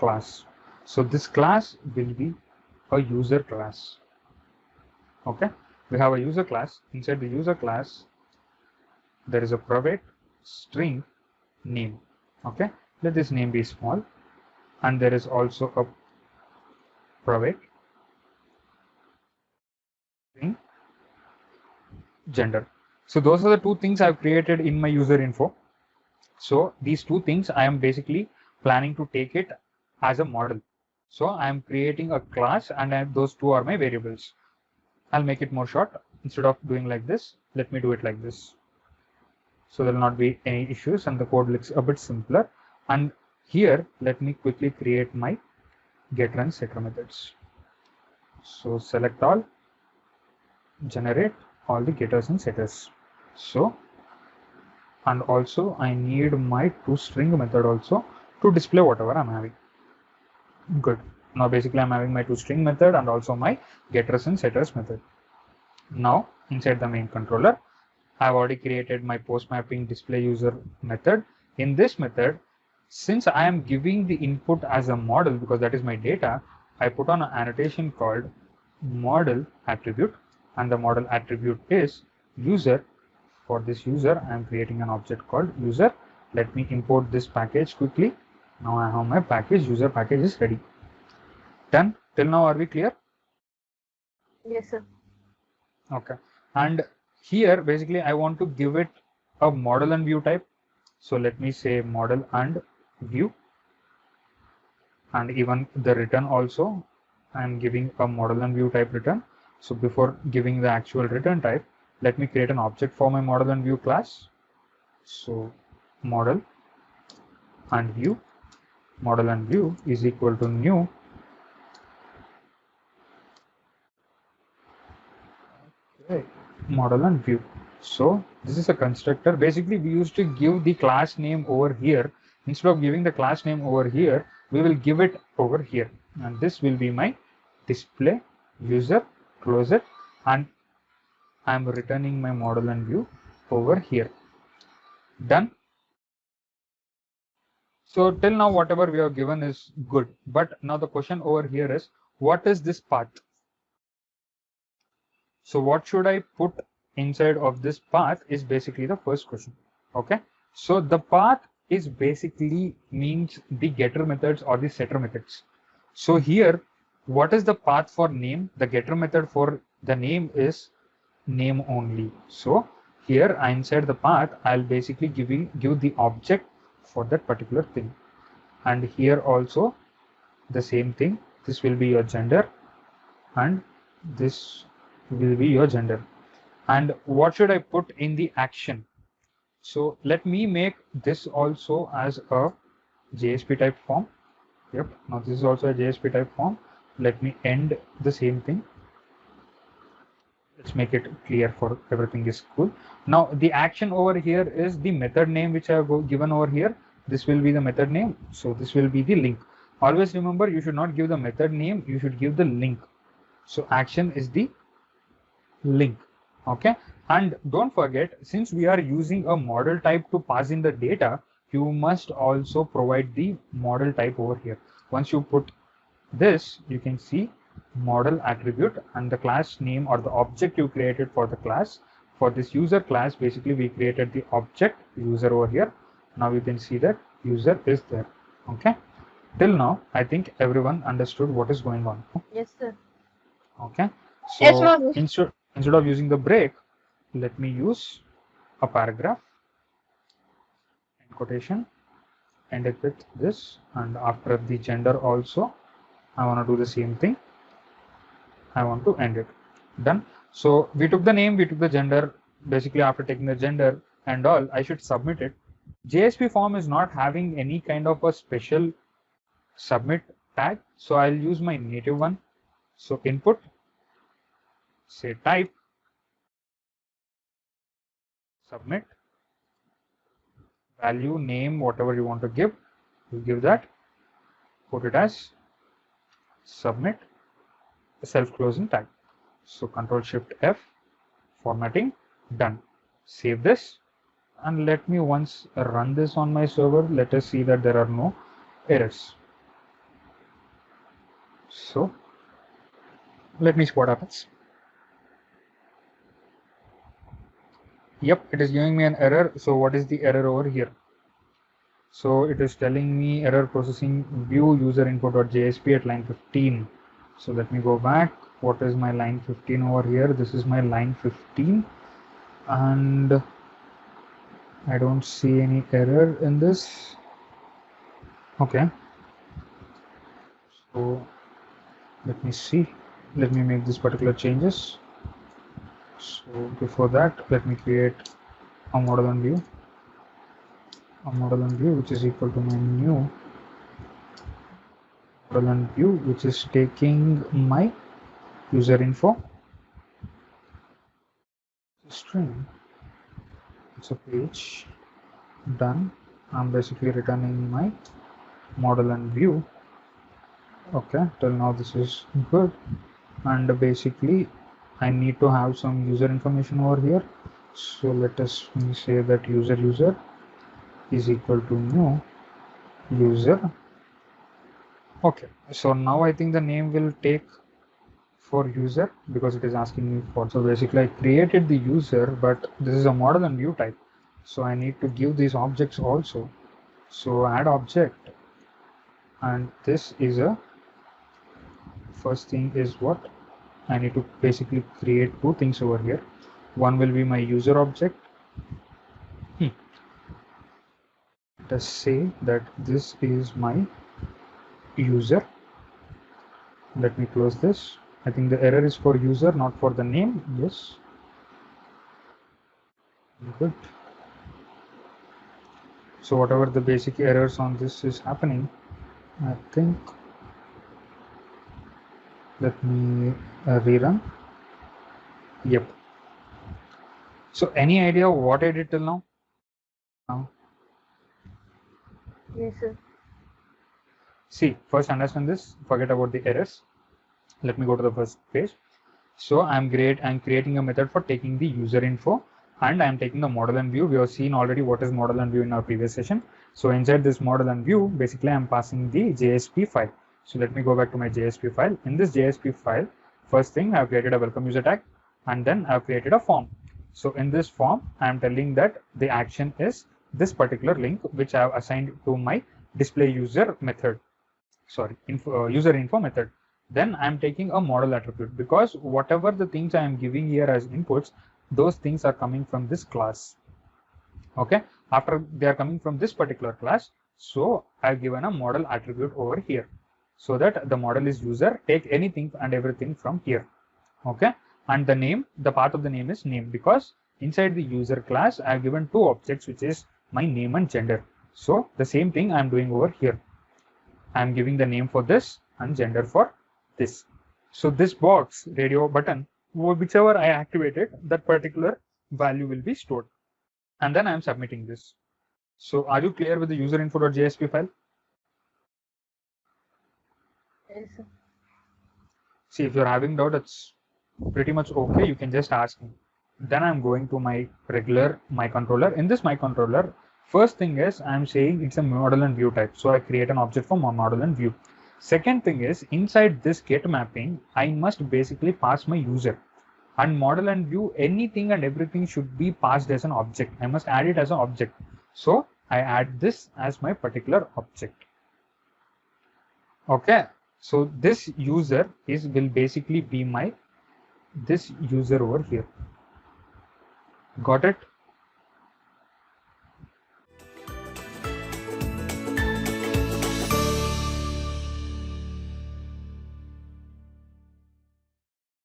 class. So this class will be a user class. Okay, we have a user class. Inside the user class, there is a private string name. Okay, let this name be small, and there is also a private string gender. So those are the two things I've created in my user info. So these two things I am basically planning to take it as a model. So I am creating a class, and those two are my variables. I'll make it more short. Instead of doing like this, let me do it like this. So there will not be any issues and the code looks a bit simpler. And here, let me quickly create my getter and setter methods. So select all, generate all the getters and setters. So, and also I need my toString method also to display whatever I'm having. Good. Now basically I'm having my toString method and also my getters and setters method. Now inside the main controller, I've already created my post mapping display user method. In this method, since I am giving the input as a model because that is my data, I put on an annotation called model attribute, and the model attribute is user. For this user, I am creating an object called user. Let me import this package quickly. Now I have my package, user package is ready. Done. Till now, are we clear? Yes, sir. Okay. And here, basically, I want to give it a model and view type. So let me say model and view, and even the return also, I am giving a model and view type return. So before giving the actual return type, let me create an object for my model and view class. So model and view, model and view is equal to new model and view. So this is a constructor. Basically, we used to give the class name over here. Instead of giving the class name over here, we will give it over here, and this will be my display user. Close it, and I am returning my model and view over here. Done. So till now, whatever we have given is good, but now the question over here is, what is this path? So what should I put inside of this path is basically the first question. Okay, so the path is basically means the getter methods or the setter methods. So here, what is the path for name? The getter method for the name is name only. So here inside the path, I'll basically give the object for that particular thing. And here also the same thing. This will be your gender, and this will be your gender. And what should I put in the action? So let me make this also as a JSP type form. Yep, now this is also a JSP type form. Let me end the same thing. Let's make it clear for everything is cool. Now the action over here is the method name which I have given over here. This will be the method name. So this will be the link. Always remember, you should not give the method name, you should give the link. So action is the link. Okay, and don't forget, since we are using a model type to pass in the data, you must also provide the model type over here. Once you put this, you can see model attribute and the class name or the object you created for the class. For this user class, basically we created the object user over here. Now you can see that user is there. Okay, till now I think everyone understood what is going on. Yes, sir. Okay, Yes, so ma'am. instead of using the break, let me use a paragraph in quotation, end it with this, and after the gender also I want to do the same thing. I want to end it. Done. So we took the name, we took the gender. Basically, after taking the gender and all, I should submit it. JSP form is not having any kind of a special submit tag, so I'll use my native one. So input, say type, submit, value, name, whatever you want to give, you give that, put it as submit, self-closing tag. So Control Shift F, formatting, done. Save this, and let me once run this on my server. Let us see that there are no errors. So let me see what happens. Yep, it is giving me an error. So what is the error over here? So it is telling me error processing view user info.jsp at line 15. So let me go back. What is my line 15 over here? This is my line 15, and I don't see any error in this. Okay. So let me see. Let me make this particular changes. So before that, let me create a model and view. A model and view which is equal to my new model and view, which is taking my user info string. It's a page. Done. I'm basically returning my model and view. Okay, till now this is good. And basically I need to have some user information over here. So let us say that user is equal to new user. Okay, so now I think the name will take for user because it is asking me for. So basically I created the user, but this is a model and view type, so I need to give these objects also. So add object, and this is a first thing is what I need to basically create two things over here. One will be my user object. Let us say that this is my user. Let me close this. I think the error is for user, not for the name. Yes. Good. So whatever the basic errors on this is happening, I think. Let me rerun. Yep. So any idea what I did till now? Yes, sir. See, first understand this, forget about the errors. Let me go to the first page. So I'm creating a method for taking the user info, and I'm taking the model and view. We have seen already what is model and view in our previous session. So inside this model and view, basically I'm passing the JSP file. So let me go back to my JSP file. In this JSP file, first thing I've created a welcome user tag, and then I've created a form. So in this form, I'm telling that the action is this particular link which I have assigned to my display user method. Sorry, user info method. Then I'm taking a model attribute, because whatever the things I am giving here as inputs, those things are coming from this class. Okay, after they are coming from this particular class, so I've given a model attribute over here, so that the model is user, take anything and everything from here. Okay, and the name, the path of the name is name, because inside the user class I've given two objects, which is my name and gender. So the same thing I'm doing over here. I'm giving the name for this and gender for this. So this box radio button, whichever I activated, that particular value will be stored, and then I'm submitting this. So are you clear with the user info.jsp file? Yes, sir. See, if you're having doubt, it's pretty much okay. You can just ask me. Then I'm going to my regular my controller. In this my controller, first thing is I'm saying it's a model and view type. So I create an object for my model and view. Second thing is, inside this get mapping, I must basically pass my user. And model and view, anything and everything should be passed as an object. I must add it as an object. So I add this as my particular object. Okay. So this user will basically be my this user over here. Got it?